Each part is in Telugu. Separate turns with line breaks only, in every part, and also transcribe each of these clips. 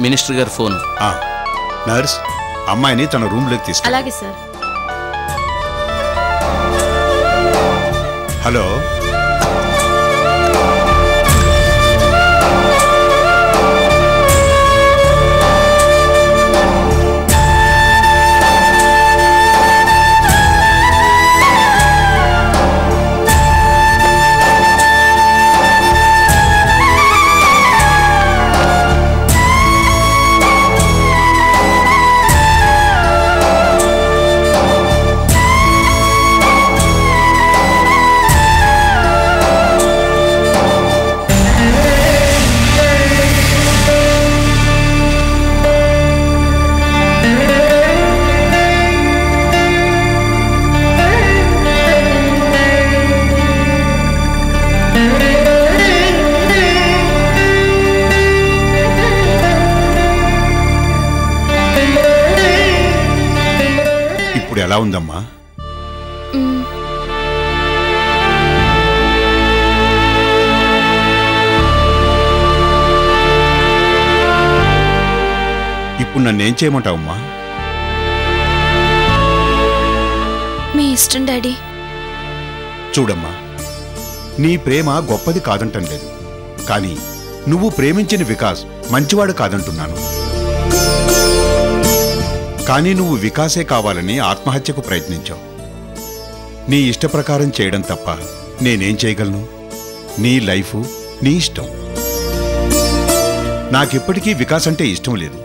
మినిస్టర్ గారి ఫోన్.
నర్స్, అమ్మాయిని తన రూమ్లోకి తీసుకు.
అలాగే సార్.
హలో, ఎలా ఉందమ్మా? ఇప్పుడు నన్నేం చేయమంటావమ్మా?
మీ ఇష్టం డాడీ.
చూడమ్మా, నీ ప్రేమ గొప్పది కాదంటం లేదు, కానీ నువ్వు ప్రేమించిన వికాస్ మంచివాడు కాదంటున్నాను. కానీ నువ్వు వికాసే కావాలని ఆత్మహత్యకు ప్రయత్నించావు. నీ ఇష్ట ప్రకారం చేయడం తప్ప నేనేం చేయగలను? నీ లైఫ్ నీ ఇష్టం. నాకెప్పటికీ వికాస్ అంటే ఇష్టం లేదు,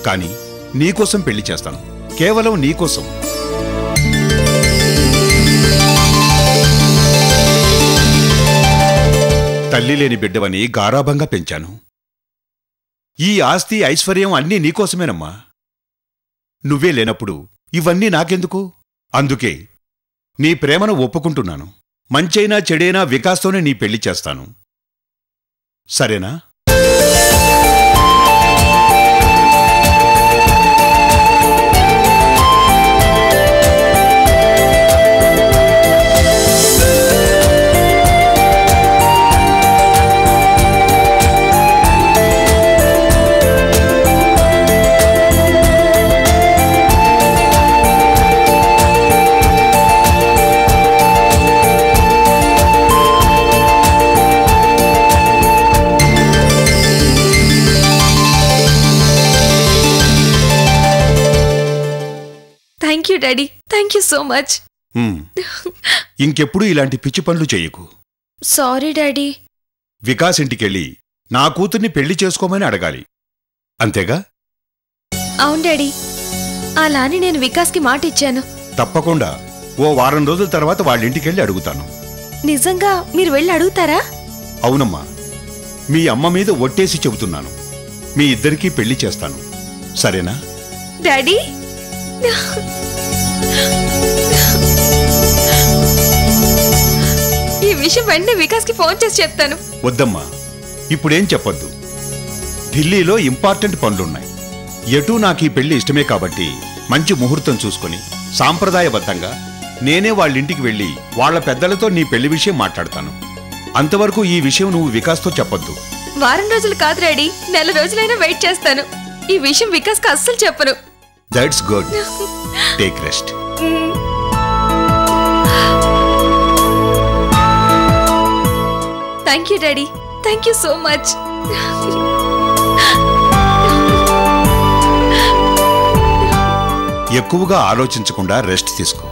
కానీ నీకోసం పెళ్లి చేస్తాను, కేవలం నీకోసం. తల్లి లేని బిడ్డవని గారాభంగా పెంచాను. ఈ ఆస్తి ఐశ్వర్యం అన్నీ నీకోసమేనమ్మా. నువ్వే లేనప్పుడు ఇవన్నీ నాకెందుకు? అందుకే నీ ప్రేమను ఒప్పుకుంటున్నాను. మంచైనా చెడైనా వికాస్తోనే నీ పెళ్లి చేస్తాను, సరేనా?
Thank you daddy, thank you so much.
ఇంకెప్పుడు ఇలాంటి పిచ్చి పనులు చెయ్యకు.
Sorry daddy.
వికాస్ ఇంటికెళ్ళి నా కూతుర్ని పెళ్లి చేసుకోమని అడగాలి, అంతేగా?
అవును డాడీ, అలానే నేను వికాస్కి మాట ఇచ్చాను.
తప్పకుండా ఓ వారం రోజుల తర్వాత వాళ్ళింటికెళ్ళి అడుగుతాను.
నిజంగా మీరు వెళ్ళి అడుగుతారా?
అవునమ్మా, మీ అమ్మ మీద ఒట్టేసి చెబుతున్నాను, మీ ఇద్దరికీ పెళ్లి చేస్తాను, సరేనా?
డాడీ, ఈ విషయం వెంటనే వికాస్కి ఫోన్ చేసి చెప్తాను.
వద్దమ్మా, ఇప్పుడేం చెప్పొద్దు. ఢిల్లీలో ఇంపార్టెంట్ పనులున్నాయి. ఎటూ నాకు ఈ పెళ్లి ఇష్టమే కాబట్టి మంచి ముహూర్తం చూసుకుని సాంప్రదాయబద్ధంగా నేనే వాళ్ళింటికి వెళ్ళి వాళ్ల పెద్దలతో నీ పెళ్లి విషయం మాట్లాడతాను. అంతవరకు ఈ విషయం నువ్వు వికాస్తో చెప్పొద్దు.
వారం రోజులు కాదు డాడీ, నెల రోజులైనా వెయిట్ చేస్తాను. ఈ విషయం వికాస్కి అస్సలు చెప్పను.
That's good. Take rest.
Thank you daddy, thank you so much.
ఎక్కువగా ఆలోచించకుండా రెస్ట్ తీసుకో.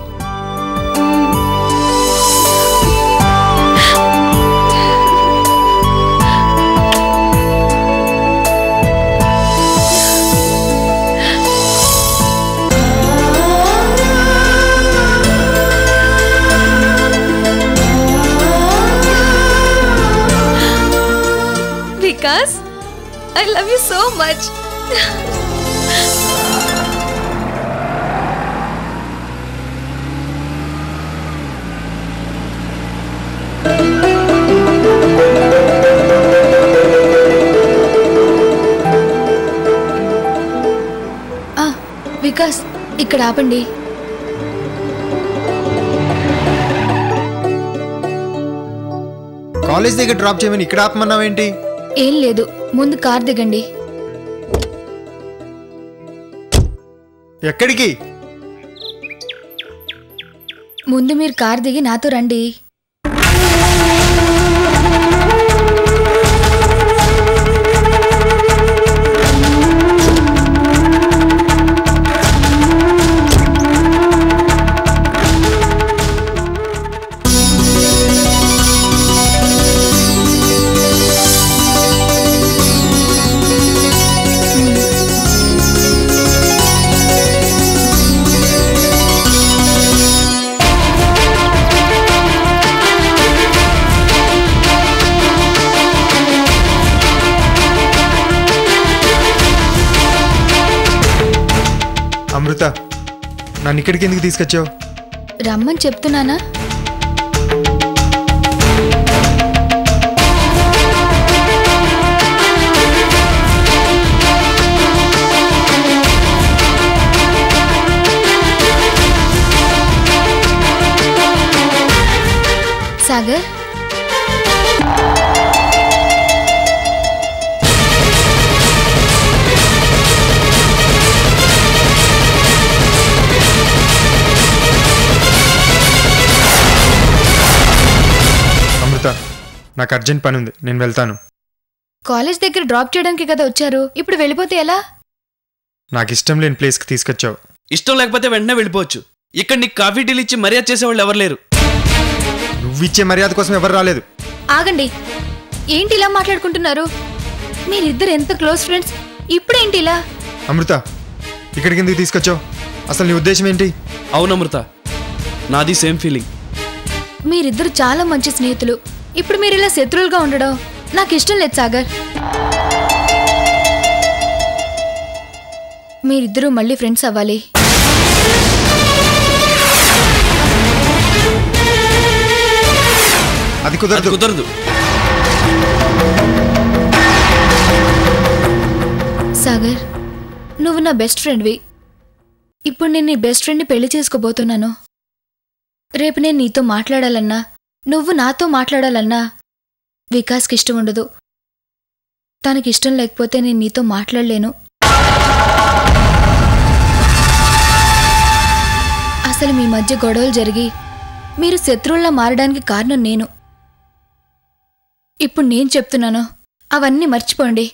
Vikas, I love you so much. Vikas, ఇక్కడ ఆపండి.
కాలేజ్ దగ్గర డ్రాప్ చేయమని ఇక్కడ ఆపమన్నావేంటి?
ఏం లేదు, ముందు కార్ దిగండి.
ఎక్కడికి?
ముందు మీరు కార్ దిగి నాతో రండి.
అమృత, నన్ను ఇక్కడికి ఎందుకు తీసుకొచ్చావు?
రమ్మని చెప్తున్నానా? సాగర్,
నాకు అర్జెంట్ పని ఉంది, నేను వెళ్తాను.
కాలేజ్ దగ్గర డ్రాప్ చేయడానికి కదా వచ్చారు, ఇప్పుడు వెళ్ళిపోతే ఎలా?
నాకు ఇష్టం లేని ప్లేస్కి తీసుకొచ్చావు.
ఇష్టం లేకపోతే వెంటనే వెళ్ళిపోవచ్చు. ఇక్కడ నీకు కాఫీ టీలు ఇచ్చి మర్యాద చేసేవాళ్ళు ఎవరు లేరు.
నువ్విచ్చే మర్యాద కోసం ఎవరు రాలేదు.
ఆగండి, ఏంటి ఇలా మాట్లాడుకుంటున్నారు? మీరిద్దరు ఎంత క్లోజ్ ఫ్రెండ్స్, ఇప్పుడేంటి ఇలా?
అమృత, ఇక్కడికి ఎందుకు తీసుకొచ్చావు? అసలు నీ ఉద్దేశం ఏంటి?
అవును అమృత, నాది సేమ్ ఫీలింగ్.
మీరిద్దరు చాలా మంచి స్నేహితులు, ఇప్పుడు మీరు ఇలా శత్రువులుగా ఉండడం నాకు ఇష్టం లేదు సాగర్. మీరిద్దరూ మళ్ళీ ఫ్రెండ్స్ అవ్వాలి.
అది కుదరదు.
సాగర్, నువ్వు నా బెస్ట్ ఫ్రెండ్వి. ఇప్పుడు నేను నీ బెస్ట్ ఫ్రెండ్ని పెళ్లి చేసుకోబోతున్నాను. రేపు నేను నీతో మాట్లాడాలన్నా, నువ్వు నాతో మాట్లాడాలన్నా వికాస్కి ఇష్టం ఉండదు. తనకిష్టం లేకపోతే నేను నీతో మాట్లాడలేను. అసలు మీ మధ్య గొడవలు జరిగి మీరు శత్రువుల్లా మారడానికి కారణం నేను. ఇప్పుడు నేను చెప్తున్నాను, అవన్నీ మర్చిపోండి.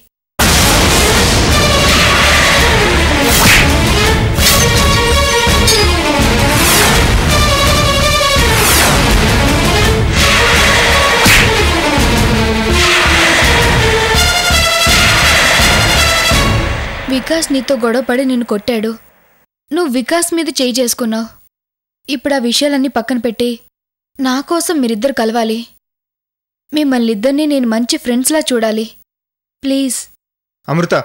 వికాస్ నీతో గొడవపడి నిన్ను కొట్టాడు. నువ్వు వికాస్ మీద చేయి చేసుకున్నావు. ఇప్పుడు ఆ విషయాలన్నీ పక్కన పెట్టి నా కోసం మీరిద్దరు కలవాలి. మిమ్మల్ని ఇద్దరినీ నేను మంచి ఫ్రెండ్స్లా చూడాలి. ప్లీజ్.
అమృత,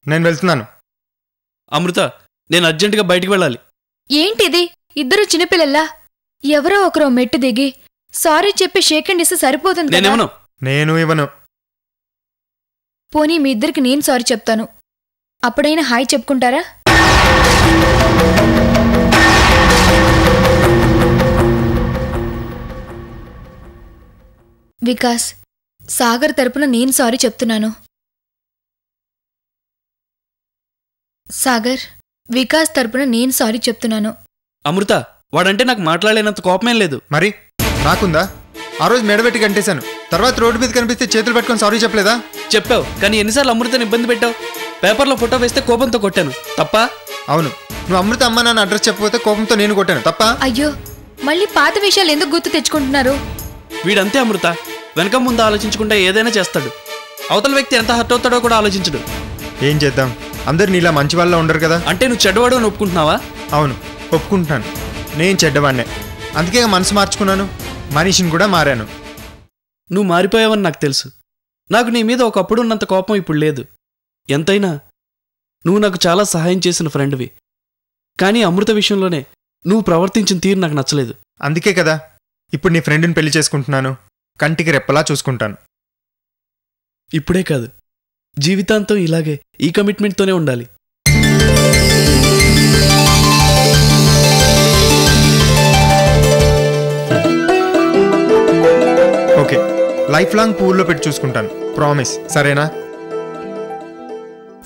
నేను వెళ్తున్నాను.
అమృత, నేను అర్జెంటుగా బయటికి వెళ్ళాలి.
ఏంటిది? ఇద్దరు చిన్నపిల్లల్లా ఎవరో ఒకరో మెట్టు దిగి సారీ చెప్పి షేక్ హ్యాండ్ ఇస్తే సరిపోతుంది కదా?
నేను ఇవ్వను.
పోనీ మీ ఇద్దరికి నేను సారీ చెప్తాను, అప్పుడైనా హాయ్ చెప్పుకుంటారా? వికాస్, సాగర్ తరపున నేను సారీ చెప్తున్నాను. సాగర్, వికాస్ తరపున నేను సారీ చెప్తున్నాను.
అమృత, వాడంటే నాకు మాట్లాడలేనంత కోపమేం లేదు.
మరి నాకుందా? ఆ రోజు మెడబెట్టి కంటేశాను, తర్వాత రోడ్డు మీద కనిపిస్తే చేతులు పట్టుకొని సారీ చెప్పలేదా?
చెప్పావు, కానీ ఎన్నిసార్లు అమృతని ఇబ్బంది పెట్టావు? పేపర్లో ఫోటో వేస్తే కోపంతో కొట్టాను, తప్ప?
అవును, నువ్వు అమృత అమ్మ నాన్న అడ్రస్ చెప్పకపోతే కోపంతో నేను కొట్టాను, తప్ప?
అయ్యో, మళ్ళీ పాత విషయాలు ఎందుకు గుర్తు తెచ్చుకుంటున్నారు?
వీడంతే అమృత, వెనక ముందు ఆలోచించుకుంటే ఏదైనా చేస్తాడు. అవతల వ్యక్తి ఎంత హర్ట్ అవుతాడో కూడా ఆలోచించడు.
ఏం చేద్దాం, అందరు నీలా మంచి వాళ్ళ ఉండరు కదా.
అంటే నువ్వు చెడ్డవాడు అని ఒప్పుకుంటున్నావా?
అవును, ఒప్పుకుంటున్నాను. నేను చెడ్డవాడినే, అందుకే మనసు మార్చుకున్నాను, మనిషిని కూడా మారాను.
నువ్వు మారిపోయావని నాకు తెలుసు. నాకు నీ మీద ఒకప్పుడు ఉన్నంత కోపం ఇప్పుడు లేదు. ఎంతైనా నువ్వు నాకు చాలా సహాయం చేసిన ఫ్రెండ్వి. కానీ అమృత విషయంలోనే నువ్వు ప్రవర్తించిన తీరు నాకు నచ్చలేదు.
అందుకే కదా ఇప్పుడు నీ ఫ్రెండ్ని పెళ్లి చేసుకుంటున్నాను, కంటికి రెప్పలా చూసుకుంటాను.
ఇప్పుడే కాదు, జీవితాంతం ఇలాగే ఈ కమిట్మెంట్తోనే ఉండాలి.
ఓకే, లైఫ్ లాంగ్ పూల్లో పెట్టి చూసుకుంటాను, ప్రామిస్. సరేనా?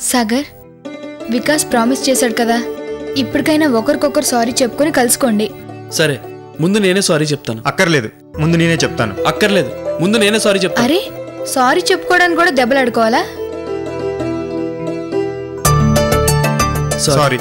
సాగర్, వికాస్ ప్రామిస్ చేశాడు కదా, ఇప్పటికైనా ఒకరికొకరు సారీ చెప్పుకొని కలుసుకోండి.
సరే, ముందు నేనే సారీ చెప్తాను.
అక్కర్లేదు, ముందు నేనే చెప్తాను.
అక్కర్లేదు, ముందు నేనే సారీ చెప్తాను.
అరే, సారీ చెప్పుకోవడానికి కూడా దెబ్బలాడుకోవాలా?
సారీ.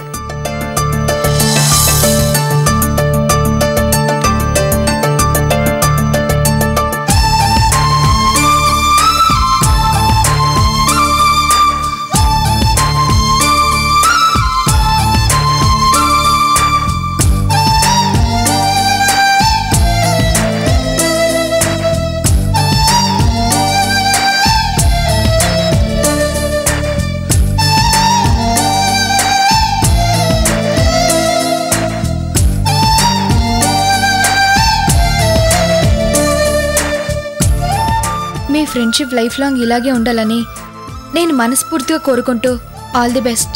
మీ ఫ్రెండ్షిప్ లైఫ్ లాంగ్ ఇలాగే ఉండాలని నేను మనస్ఫూర్తిగా కోరుకుంటూ ఆల్ ది బెస్ట్.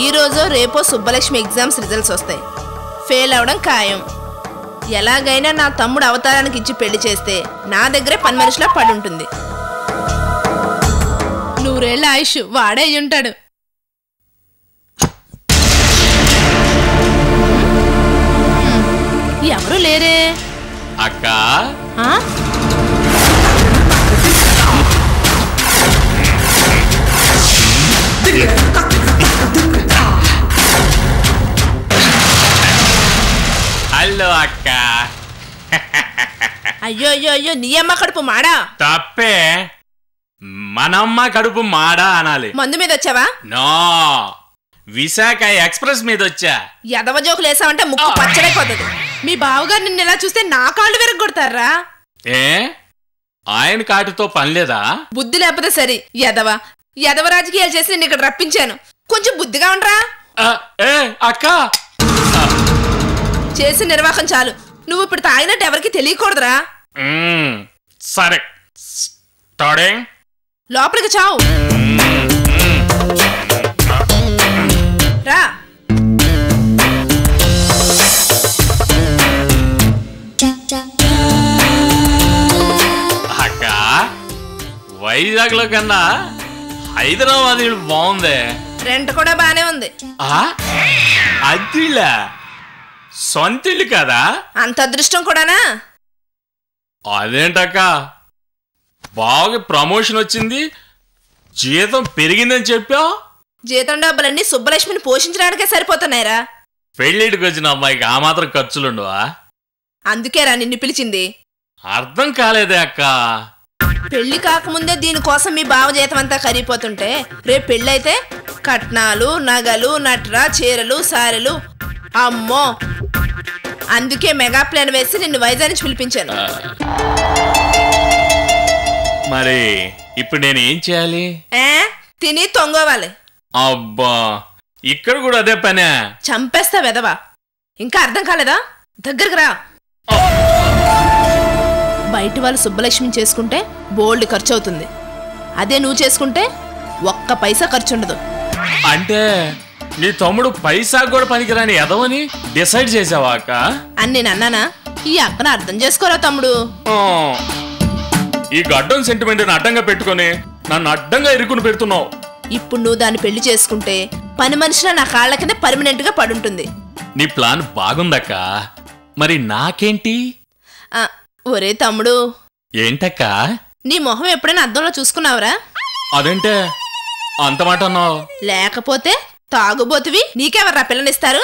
ఈరోజు రేపో సుబ్బలక్ష్మి ఎగ్జామ్స్ రిజల్ట్స్ వస్తాయి. ఫెయిల్ అవడం ఖాయం. ఎలాగైనా నా తమ్ముడు అవతారానికి ఇచ్చి పెళ్లి చేస్తే నా దగ్గరే పని మనిషిలా పడి ఉంటుంది. 100 ఏళ్ల ఆయుష్ వాడే ఉంటాడు. ఎవరు లేరే
అక్క. హలో అక్క.
అయ్యో అయ్యో అయ్యో, నీ అమ్మ కడుపు మాడా?
తప్పే, మనమ్మ కడుపు మాడా అనాలి.
మందు మీద వచ్చావా?
నో, విశాఖ ఎక్స్ప్రెస్ మీద వచ్చా.
ఎదవ జోకులు వేసావంటే ముక్కు పచ్చడైపోతుంది. మీ బావగారు నిన్ను ఎలా చూస్తే నా కాళ్ళు విరగొడతారా?
ఏ, ఆయన కాటుతో పనిలేదా?
బుద్ధి లేకపోతే సరి. ఎదవ రాజకీయాలు చేసి నేను ఇక్కడ రప్పించాను. కొంచెం బుద్ధిగా ఉండరా?
ఏ అక్క,
చేసిన నిర్వాహం చాలు. నువ్వు ఇప్పుడు తాగినట్టు ఎవరికి తెలియకూడదురా.
సరే, స్టార్టింగ్.
లోపలికి చావు రా.
అక్క, వైజాగ్ లో కన్నా హైదరాబాద్ బాగుంది.
రెంట్ కూడా బానే ఉంది.
అదిలా సొంతిల్లు కదా?
అంత అదృష్టం కూడానా?
అదేంటక్క, బాగా ప్రమోషన్ వచ్చింది, జీతం పెరిగిందని చెప్పావు.
జీతం డబ్బులన్నీ సుబ్బలక్ష్మిని పోషించడానికే సరిపోతున్నాయిరా.
పెళ్లిటికి వచ్చిన అమ్మాయికి ఆ మాత్రం ఖర్చులుండవా?
అందుకేరా నిన్ను పిలిచింది.
అర్థం కాలేదే అక్క.
పెళ్లి కాకముందే దీనికోసం మీ బావ జీతం అంతా కరిగిపోతుంటే రేపు పెళ్ళైతే కట్నాలు, నగలు, నట్రా, చీరలు, సారెలు. అమ్మో, అందుకే మెగా ప్లాన్ వేసి నిన్ను వైజాగ్ నుంచి పిలిపించాను.
మరి ఇప్పుడు నేను ఏం చేయాలి?
తిని తొంగోవాలి.
అబ్బా, ఇక్కడ కూడా అదే పనే.
చంపేస్తా వెదవా. ఇంకా అర్థం కాలేదా? దగ్గరకు రా. బయట వాళ్ళు సుబ్బలక్ష్మిని చేసుకుంటే బోల్డ్ ఖర్చు అవుతుంది. అదే నువ్వు చేసుకుంటే ఒక్క పైసా ఖర్చు ఉండదు.
అంటే నీ తమ్ముడు పైసా కూడా పనికిరాని ఎదవని డిసైడ్ చేసావా అక్క?
అని నేను అన్నానా? ఈ అక్కను అర్థం చేసుకోరా తమ్ముడు.
ఈ గడ్డం సెంటిమెంట్ అడ్డంగా పెట్టుకుని నన్ను అడ్డంగా ఇరుకుని పెడుతున్నావు.
ఇప్పుడు నువ్వు దాన్ని పెళ్లి చేసుకుంటే పని మనిషిలో నా కాళ్ళ కింద పర్మనెంట్ గా పడుంటుంది.
నీ ప్లాన్ బాగుందక్క. మరి నాకేంటి?
ఒరే తమ్ముడు.
ఏంటక్క?
నీ మొహం ఎప్పుడైనా అద్దంలో చూసుకున్నావురా?
అదేంటే అంత మాట అన్నావు?
లేకపోతే తాగుబోతువి నీకెవర్రా పిల్లనిస్తారు?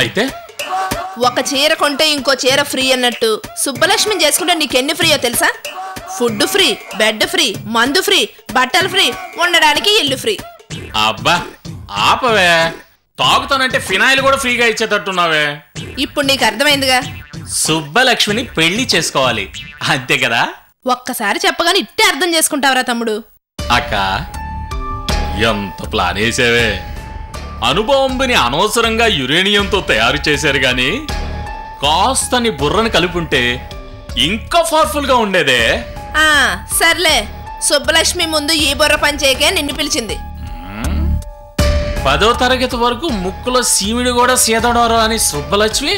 అయితే
ఒక చీర కొంటే ఇంకో చీర ఫ్రీ అన్నట్టు సుబ్బలక్ష్మిని చేసుకుంటే నీకెన్ని ఫ్రీయో తెలుసా? ఫుడ్ ఫ్రీ, బెడ్ ఫ్రీ, మందు ఫ్రీ, బట్టలు ఫ్రీ, ఉండడానికి ఇల్లు ఫ్రీ.
అబ్బా ఆపవే, తాగుతానంటే ఫినాయిల్ కూడా ఫ్రీగా ఇచ్చేటట్టున్నావే.
ఇప్పుడు నీకు అర్థమైందిగా.
సుబ్బలక్ష్మిని పెళ్లి చేసుకోవాలి అంతే కదా?
ఒక్కసారి చెప్పగానే ఇట్టే అర్థం చేసుకుంటావరా తమ్ముడు.
అక్క, ఎంత ప్లాన్ వేసావే. అనుభవంబుని అనవసరంగా యురేనియంతో తయారు చేశారు గాని కాస్త నీ బుర్రని కలుపుంటే ఇంకా పవర్ఫుల్ గా ఉండేదే.
సర్లే, సుబ్బలక్ష్మి ముందు ఈ బుర్ర పనిచేయకే నిన్ను పిలిచింది.
10వ తరగతి వరకు ముక్కులో సీమిడి కూడా సీదడారు అని సుబ్బలక్ష్మి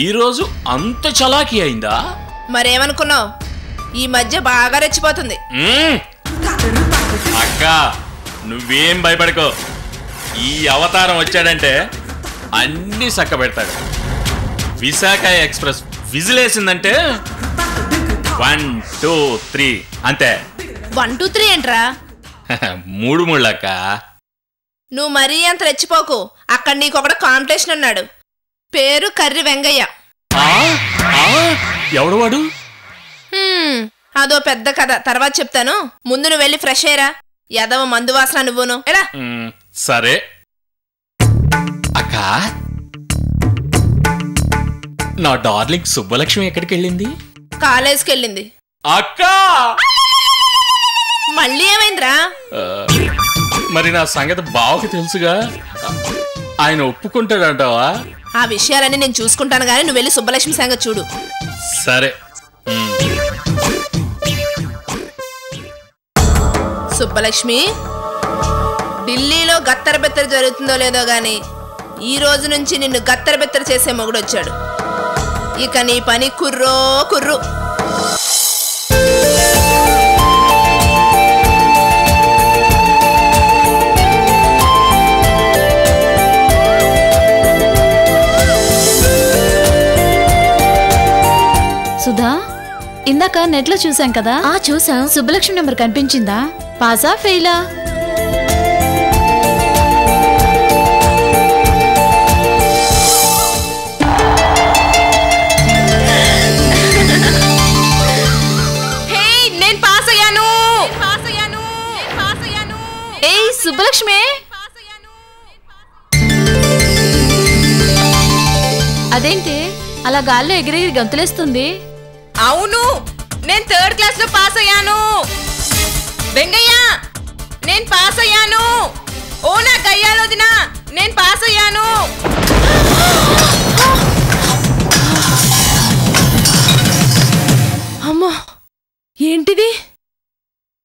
ఈరోజు అంత చలాకీ అయిందా?
మరేమనుకున్నావు? ఈ మధ్య బాగా రెచ్చిపోతుంది.
అక్క నువ్వేం భయపడకో, ఈ అవతారం వచ్చాడంటే అన్ని చక్క పెడతాడు. విశాఖ ఎక్స్ప్రెస్ విజిలేసిందంటే 1 2 3 అంతే.
1 2 3 ఏంట్రా?
3 3 అక్క.
నువ్వు మరీ అంత రెచ్చిపోకు. అక్కడ నీకొకడు కాంపిటీషన్ ఉన్నాడు, పేరు కర్రి వెంగయ్య.
ఎవడు వాడు?
అదో పెద్ద కథ, తర్వాత చెప్తాను. ముందు నువ్వు వెళ్ళి ఫ్రెష్ అయ్యరా. యదవ మందు వాసన నువ్వును. ఎలా?
సరే అక్క. నా డార్లింగ్ సుబ్బలక్ష్మి ఎక్కడికి వెళ్ళింది?
కాలేజ్కి వెళ్ళింది.
అక్క
మళ్ళీ ఏమైందిరా?
మరి నా సంగతి బావకి తెలుసుగా, ఆయన ఒప్పుకుంటాడంటావా?
ఆ విషయాలన్నీ నేను చూసుకుంటాను గానీ నువ్వు వెళ్ళి సుబ్బలక్ష్మి సంగతి చూడు.
సరే.
సుబ్బలక్ష్మి, ఢిల్లీలో గత్తరబెత్తర జరుగుతుందో లేదో గాని ఈ రోజు నుంచి నిన్ను గత్తరబెత్తర చేసే మొగుడొచ్చాడు. ఇక నీ పని కుర్రో కుర్రు.
సుధా, ఇందాక నెట్లో చూసాం కదా? చూసాం. సుబ్బలక్ష్మి నెంబర్ కనిపించిందా? పాసా ఫెయిలా?
నేను పాస్ అయ్యాను.
ఏయ్ సుబ్బలక్ష్మి, అదేంటి అలా గాల్లో ఎగిరెగిరి గంతులేస్తుంది?
అవును, నేను 3rd క్లాస్ లో పాస్ అయ్యాను. వెంగయ్య, నేను పాస్ అయ్యాను. ఓ నా గయ్యాలోదినా, నేను పాస్ అయ్యాను. అమ్మా, ఏంటిది?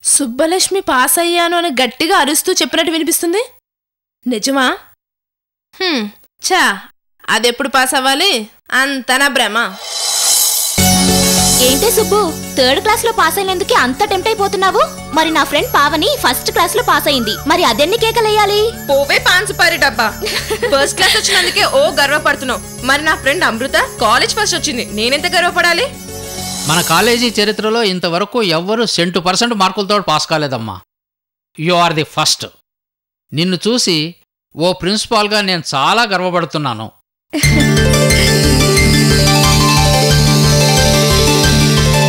సుబ్బలక్ష్మి పాస్ అయ్యాను అని గట్టిగా అరుస్తూ చెప్పినట్టు వినిపిస్తుంది. నిజమా? చా, అదెప్పుడు పాస్ అవ్వాలి? అంత నా భ్రమ.
ఏంటే సుబ్బు, 3rd క్లాస్ లో పాస్ అయినందుకే అంత టెంప్ట్ అయిపోతున్నావు? మరి నా ఫ్రెండ్ పావని 1st క్లాస్ లో పాస్ అయింది, మరి అదెన్ని కేకలేయాలి?
పోవే పాన్సుపారి డబ్బా. 1st క్లాస్ వచ్చినందుకే ఓ గర్వపడుతున్నావు. మరి నా ఫ్రెండ్ అమృత కాలేజ్ ఫస్ట్ వచ్చింది, నేనెంత గర్వపడాలి?
మన కాలేజీ చరిత్రలో ఇంతవరకు ఎవ్వరూ 100% మార్కులతో పాస్ కాలేదమ్మా. You are the first. నిన్ను చూసి ఓ ప్రిన్సిపాల్గా నేను చాలా గర్వపడుతున్నాను.